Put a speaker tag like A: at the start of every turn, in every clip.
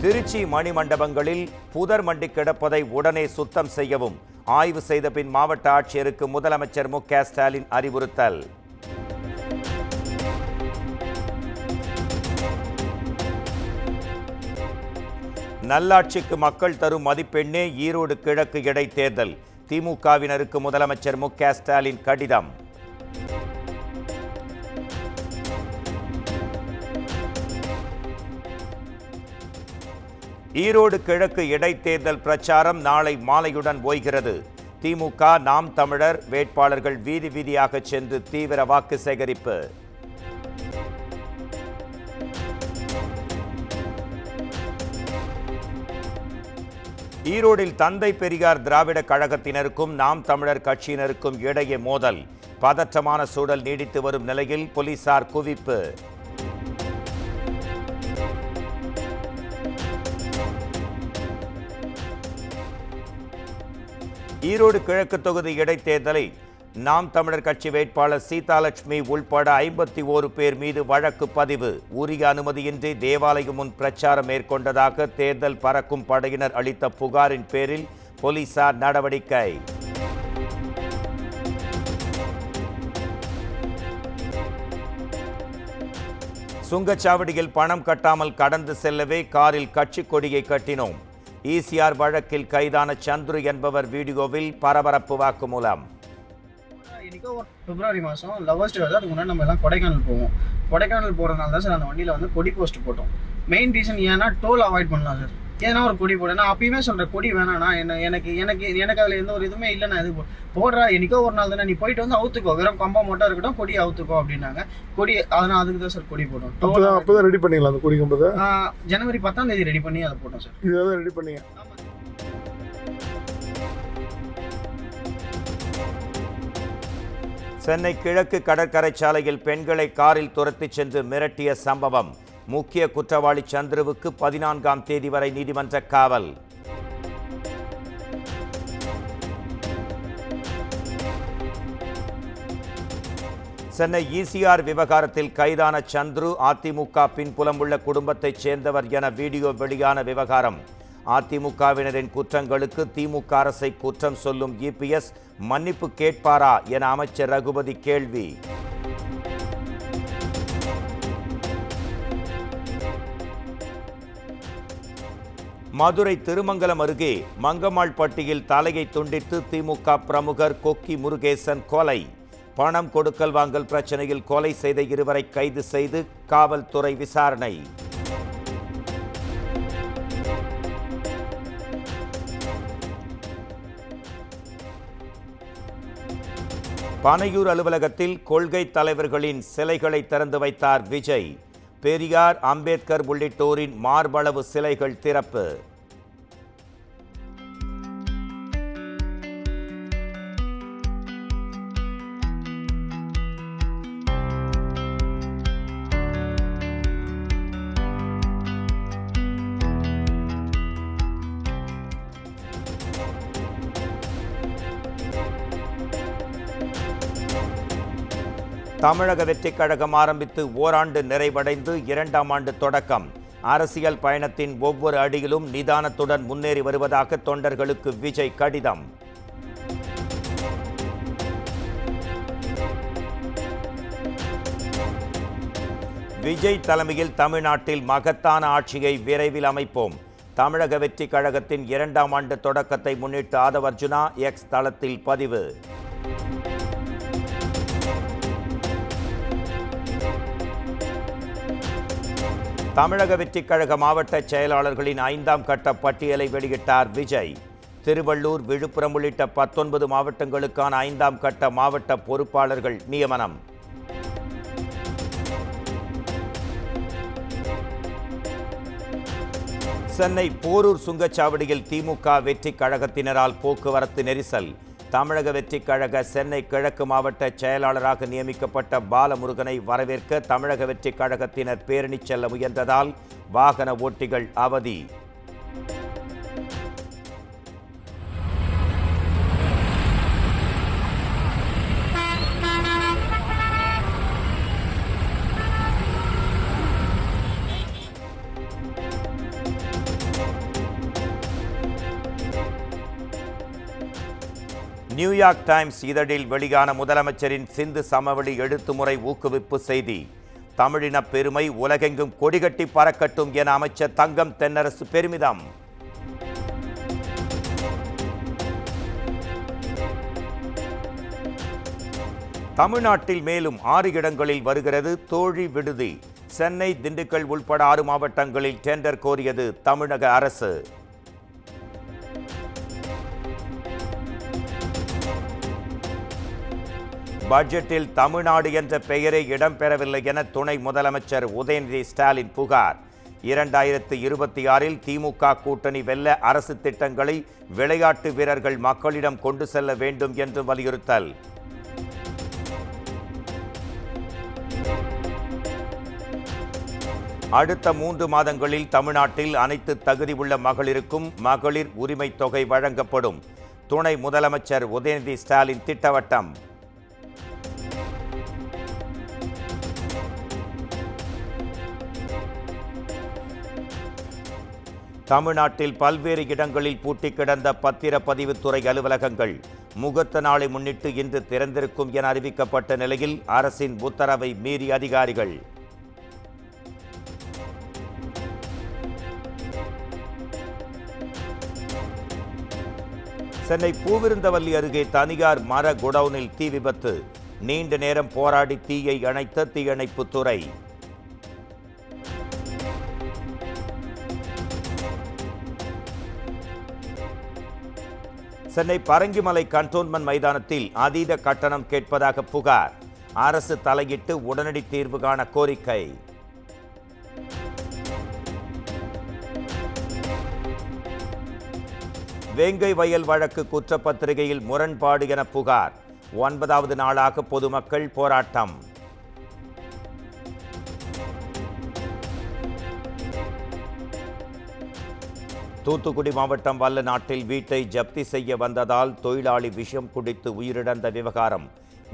A: திருச்சி மணிமண்டபங்களில் புதர் மண்டி கிடப்பதை உடனே சுத்தம் செய்யவும் ஆய்வு செய்த பின் மாவட்ட ஆட்சியருக்கு முதலமைச்சர் மு க ஸ்டாலின் அறிவுறுத்தல். நல்லாட்சிக்கு மக்கள் தரும் மதிப்பெண்ணே ஈரோடு கிழக்கு இடைத்தேர்தல். திமுகவினருக்கு முதலமைச்சர் மு க ஸ்டாலின் கடிதம். ஈரோடு கிழக்கு இடைத்தேர்தல் பிரச்சாரம் நாளை மாலையுடன் ஓய்கிறது. திமுக நாம் தமிழர் வேட்பாளர்கள் வீதி வீதியாக சென்று தீவிர வாக்கு சேகரிப்பு. ஈரோடில் தந்தை பெரியார் திராவிட கழகத்தினருக்கும் நாம் தமிழர் கட்சியினருக்கும் இடையே மோதல். பதற்றமான சூழல் நீடித்து வரும் நிலையில் போலீசார் குவிப்பு. ஈரோடு கிழக்கு தொகுதி இடைத்தேர்தலை நாம் தமிழர் கட்சி வேட்பாளர் சீதாலட்சுமி உள்பட 51 பேர் மீது வழக்கு பதிவு. உரிய அனுமதியின்றி தேவாலயம் முன் பிரச்சாரம் மேற்கொண்டதாக தேர்தல் பறக்கும் படையினர் அளித்த புகாரின் பேரில் போலீசார் நடவடிக்கை. சுங்கச்சாவடியில் பணம் கட்டாமல் கடந்து செல்லவே காரில் கட்சி கொடியை கட்டினோம். ஈசிஆர் வழக்கில் கைதான சந்துரு என்பவர் வீடியோவில் பரபரப்பு வாக்குமூலம்.
B: பிப்ரவரி மாதம் லவர்ஸ் டே வருது. அதுக்கு முன்னாடி நம்ம எல்லாம் கொடைக்கானல் போவோம். கொடைக்கானல் போகிறதுனால தான் சார் அந்த வண்டியில் வந்து கொடி போஸ்ட் போட்டோம். மெயின் ரீசன் ஏன்னா டோல் அவாய்ட் பண்ணலாம் சார். ஏன்னா ஒரு கொடி போட நான் அப்பயுமே சொல்கிறேன், கொடி வேணாண்ணா, எனக்கு அதில் எந்த ஒரு இதுவுமே இல்லை. நான் இது போடுறா என்னைக்கோ ஒரு நாள் தானே, நீ போயிட்டு வந்து அவுத்துக்கோ, வெறும் கம்பம் மட்டும் இருக்கட்டும், கொடி அவுத்துக்கோ அப்படின்னாங்க. கொடி அதனால் அதுக்கு தான் சார் கொடி போட்டோம்.
C: அப்போதான் ரெடி பண்ணிக்கலாம் அந்த கொடி கம்பத்தை.
B: ஜனவரி 10ஆம் தேதி ரெடி பண்ணி அதை போட்டோம் சார்.
C: இதெல்லாம் ரெடி பண்ணீங்க?
A: சென்னை கிழக்கு கடற்கரை சாலையில் பெண்களை காரில் துரத்திச் சென்று மிரட்டிய சம்பவம். முக்கிய குற்றவாளி சந்துருவுக்கு 14ஆம் தேதி வரை நீதிமன்ற காவல். சென்னை ஈசிஆர் விவகாரத்தில் கைதான சந்துரு அதிமுக பின்புலம் உள்ள குடும்பத்தைச் சேர்ந்தவர் என வீடியோ வெளியான விவகாரம். அதிமுகவினரின் குற்றங்களுக்கு திமுக அரசை குற்றம் சொல்லும் இபிஎஸ் மன்னிப்பு கேட்பாரா என அமைச்சர் ரகுபதி கேள்வி. மதுரை திருமங்கலம் அருகே மங்கம்மாள்பட்டியில் தலையை துண்டித்து திமுக பிரமுகர் கொக்கி முருகேசன் கொலை. பணம் கொடுக்கல் வாங்கல் பிரச்சனையில் கொலை செய்த இருவரை கைது செய்து காவல்துறை விசாரணை. பனையூர் அலுவலகத்தில் கொள்கை தலைவர்களின் சிலைகளை திறந்து வைத்தார் விஜய். பெரியார், அம்பேத்கர் உள்ளிட்டோரின் மார்பளவு சிலைகள் திறப்பு. தமிழக வெற்றிக் கழகம் ஆரம்பித்து ஓராண்டு நிறைவடைந்து 2ஆம் ஆண்டு தொடக்கம். அரசியல் பயணத்தின் ஒவ்வொரு அடியிலும் நிதானத்துடன் முன்னேறி வருவதாக தொண்டர்களுக்கு விஜய் கடிதம். விஜய் தலைமையில் தமிழ்நாட்டில் மகத்தான ஆட்சியை விரைவில் அமைப்போம். தமிழக வெற்றிக் கழகத்தின் 2ஆம் ஆண்டு தொடக்கத்தை முன்னிட்டு ஆதவ் அர்ஜுனா எக்ஸ் தளத்தில் பதிவு. தமிழக வெற்றிக் கழக மாவட்ட செயலாளர்களின் 5ஆம் கட்ட பட்டியலை வெளியிட்டார் விஜய். திருவள்ளூர், விழுப்புரம் உள்ளிட்ட 19 மாவட்டங்களுக்கான 5ஆம் கட்ட மாவட்ட பொறுப்பாளர்கள் நியமனம். சென்னை போரூர் சுங்கச்சாவடியில் திமுக வெற்றிக் கழகத்தினரால் போக்குவரத்து நெரிசல். தமிழக வெற்றிக் கழக சென்னை கிழக்கு மாவட்ட செயலாளராக நியமிக்கப்பட்ட பாலமுருகனை வரவேற்க தமிழக வெற்றிக் கழகத்தினர் பேரணி செல்ல முயன்றதால் வாகன ஓட்டிகள் அவதி. நியூயார்க் டைம்ஸ் இதழில் வெளியான முதலமைச்சரின் சிந்து சமவெளி எழுத்துமுறை ஊக்குவிப்பு செய்தி. தமிழின பெருமை உலகெங்கும் கொடிகட்டி பறக்கட்டும் என அமைச்சர் தங்கம் தென்னரசு பெருமிதம். தமிழ்நாட்டில் மேலும் 6 இடங்களில் வருகிறது தோழி விடுதி. சென்னை, திண்டுக்கல் உள்பட 6 மாவட்டங்களில் டெண்டர் கோரியது தமிழக அரசு. பட்ஜெட்டில் தமிழ்நாடு என்ற பெயரே இடம்பெறவில்லை என துணை முதலமைச்சர் உதயநிதி ஸ்டாலின் புகார். 2026இல் திமுக கூட்டணி வெல்ல அரசு திட்டங்களை விளையாட்டு வீரர்கள் மக்களிடம் கொண்டு செல்ல வேண்டும் என்று வலியுறுத்தல். அடுத்த 3 மாதங்களில் தமிழ்நாட்டில் அனைத்து தகுதி உள்ள மகளிருக்கும் மகளிர் உரிமை தொகை வழங்கப்படும். துணை முதலமைச்சர் உதயநிதி ஸ்டாலின் திட்டவட்டம். தமிழ்நாட்டில் பல்வேறு இடங்களில் பூட்டி கிடந்த பத்திரப்பதிவுத்துறை அலுவலகங்கள் முகூர்த்த நாளை முன்னிட்டு இன்று திறந்திருக்கும் என அறிவிக்கப்பட்ட நிலையில் அரசின் உத்தரவை மீறி அதிகாரிகள். சென்னை பூவிருந்தவல்லி அருகே தனியார் மர குடவுனில் தீ விபத்து. நீண்ட நேரம் போராடி தீயை அணைத்த தீயணைப்புத்துறை. சென்னை பரங்கிமலை கண்டோன்மென்ட் மைதானத்தில் அதீத கட்டணம் கேட்பதாக புகார். அரசு தலையிட்டு உடனடி தீர்வு காண கோரிக்கை. வேங்கை வயல் வழக்கு குற்றப்பத்திரிகையில் முரண்பாடு என புகார். 9வது நாளாக பொதுமக்கள் போராட்டம். தூத்துக்குடி மாவட்டம் வல்லநாட்டில் வீட்டை ஜப்தி செய்ய வந்ததால் தொழிலாளி விஷம் குடித்து உயிரிழந்த விவகாரம்.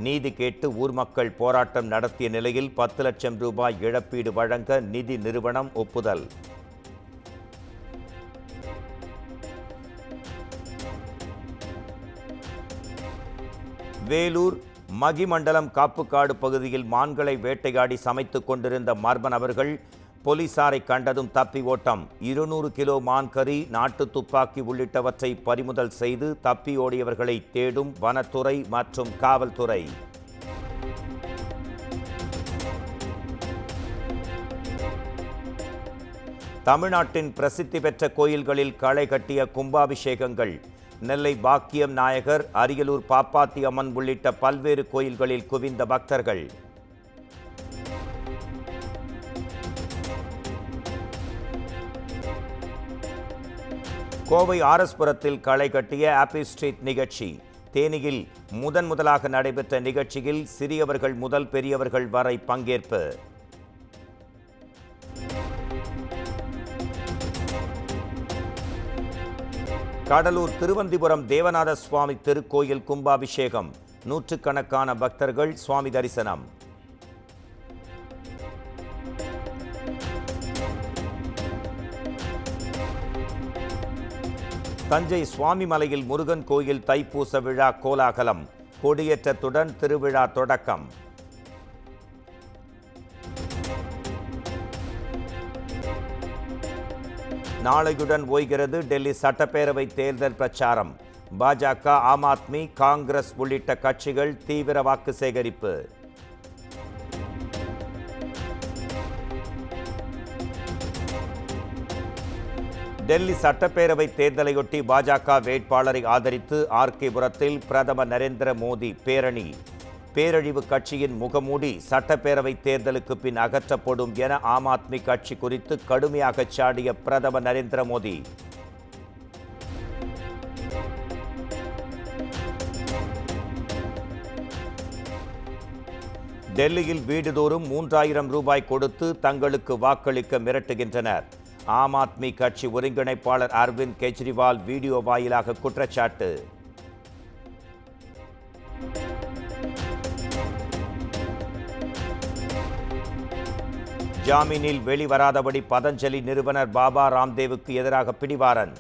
A: நீதி கேட்டு ஊர் மக்கள் போராட்டம் நடத்திய நிலையில் 10 லட்சம் ரூபாய் இழப்பீடு வழங்க நிதி நிறுவனம் ஒப்புதல். வேலூர் மகிமண்டலம் காப்புக்காடு பகுதியில் மான்களை வேட்டையாடி சமைத்துக் கொண்டிருந்த மர்ம நபர்கள் போலீசாரை கண்டதும் தப்பி ஓட்டம். 200 கிலோ மான் கறி, நாட்டு துப்பாக்கி உள்ளிட்டவற்றை பறிமுதல் செய்து தப்பி ஓடியவர்களை தேடும் வனத்துறை மற்றும் காவல்துறை. தமிழ்நாட்டின் பிரசித்தி பெற்ற கோயில்களில் களை கட்டிய கும்பாபிஷேகங்கள். நெல்லை பாக்கியம் நாயகர், அரியலூர் பாப்பாத்தி அம்மன் உள்ளிட்ட பல்வேறு கோயில்களில் குவிந்த பக்தர்கள். கோவை ஆர்எஸ்புரத்தில் களை கட்டிய ஹாப்பி ஸ்ட்ரீட் நிகழ்ச்சி. தேனியில் முதலாக நடைபெற்ற நிகழ்ச்சியில் சிறியவர்கள் முதல் பெரியவர்கள் வரை பங்கேற்பு. கடலூர் திருவந்திபுரம் தேவநாத சுவாமி திருக்கோயில் கும்பாபிஷேகம். நூற்றுக்கணக்கான பக்தர்கள் சுவாமி தரிசனம். தஞ்சை சுவாமிமலையில் முருகன் கோயில் தைப்பூச விழா கோலாகலம். கொடியேற்றத்துடன் திருவிழா தொடக்கம். நாளையுடன் ஓய்கிறது டெல்லி சட்டப்பேரவை தேர்தல் பிரச்சாரம். பாஜக, ஆம் ஆத்மி, காங்கிரஸ் உள்ளிட்ட கட்சிகள் தீவிர வாக்கு சேகரிப்பு. டெல்லி சட்டப்பேரவை தேர்தலையொட்டி பாஜக வேட்பாளரை ஆதரித்து ஆர்கேபுரத்தில் பிரதமர் நரேந்திர மோடி பேரணி. பேரழிவு கட்சியின் முகமூடி சட்டப்பேரவை தேர்தலுக்கு பின் அகற்றப்படும் என ஆம் ஆத்மி கட்சி குறித்து கடுமையாக சாடிய பிரதமர் நரேந்திர மோடி. டெல்லியில் வீடுதோறும் 3000 ரூபாய் கொடுத்து தங்களுக்கு வாக்களிக்க மிரட்டுகின்றனர். ஆம் ஆத்மி கட்சி ஒருங்கிணைப்பாளர் அரவிந்த் கெஜ்ரிவால் வீடியோ வாயிலாக குற்றச்சாட்டு. ஜாமீனில் வெளிவராதபடி பதஞ்சலி நிறுவனர் பாபா ராம்தேவுக்கு எதிராக பிடிவாரன்.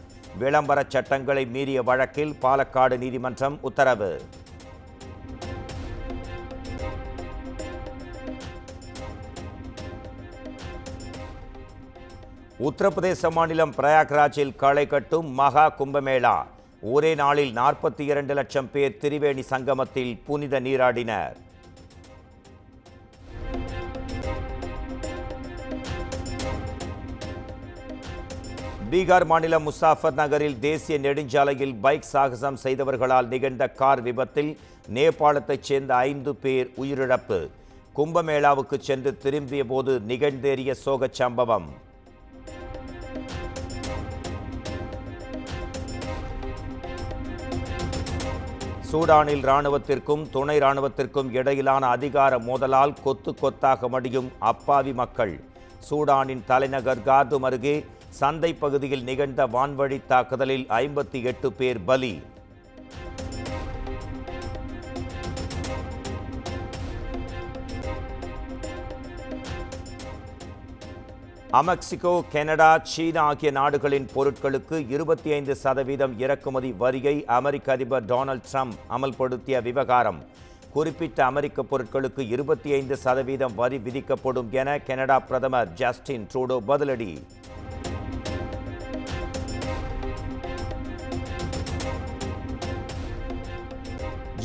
A: விளம்பர சட்டங்களை மீறிய வழக்கில் பாலக்காடு நீதிமன்றம் உத்தரவு. உத்தரப்பிரதேச மாநிலம் பிரயாக்ராஜில் களை கட்டும் மகா கும்பமேளா. ஒரே நாளில் 42 லட்சம் பேர் திரிவேணி சங்கமத்தில் புனித நீராடினர். பீகார் மாநிலம் முசாஃபர் நகரில் தேசிய நெடுஞ்சாலையில் பைக் சாகசம் செய்தவர்களால் நிகழ்ந்த கார் விபத்தில் நேபாளத்தைச் சேர்ந்த 5 பேர் உயிரிழப்பு. கும்பமேளாவுக்கு சென்று திரும்பிய போது நிகழ்ந்தேறிய சோகச் சம்பவம். சூடானில் இராணுவத்திற்கும் துணை இராணுவத்திற்கும் இடையிலான அதிகார மோதலால் கொத்து கொத்தாக மடியும் அப்பாவி மக்கள். சூடானின் தலைநகர் கார்தும் அருகே சந்தை பகுதியில் நிகழ்ந்த வான்வழி தாக்குதலில் 58 பேர் பலி. மெக்சிகோ, கனடா, சீனா ஆகிய நாடுகளின் பொருட்களுக்கு 25% இறக்குமதி வரியை அமெரிக்க அதிபர் டொனால்ட் ட்ரம்ப் அமல்படுத்திய விவகாரம். குறிப்பிட்ட அமெரிக்க பொருட்களுக்கு 25% வரி விதிக்கப்படும் என கனடா பிரதமர் ஜஸ்டின் ட்ரூடோ பதிலடி.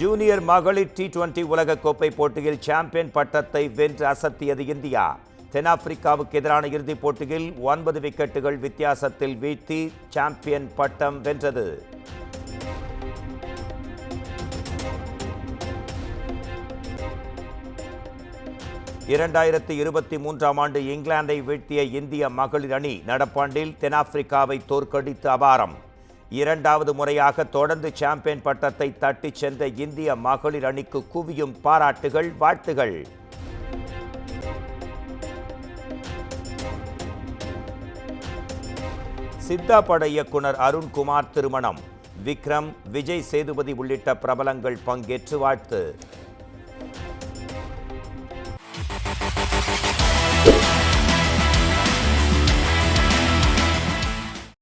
A: ஜூனியர் மகளிர் T20 உலகக்கோப்பை போட்டியில் சாம்பியன் பட்டத்தை வென்று அசத்தியது இந்தியா. தென்னாப்பிரிக்காவுக்கு எதிரான இறுதிப் போட்டியில் 9 விக்கெட்டுகள் வித்தியாசத்தில் வீழ்த்தி சாம்பியன் பட்டம் வென்றது. இரண்டாயிரத்து 23ஆம் ஆண்டு இங்கிலாந்தை வீழ்த்திய இந்திய மகளிர் அணி நடப்பாண்டில் தென்னாப்பிரிக்காவை தோற்கடித்து அபாரம். 2வது முறையாக தொடர்ந்து சாம்பியன் பட்டத்தை தட்டிச் சென்ற இந்திய மகளிர் அணிக்கு குவியும் பாராட்டுகள், வாழ்த்துகள். சித்தா பட இயக்குனர் அருண்குமார் திருமணம். விக்ரம், விஜய் சேதுபதி உள்ளிட்ட பிரபலங்கள் பங்கேற்று வாழ்த்து.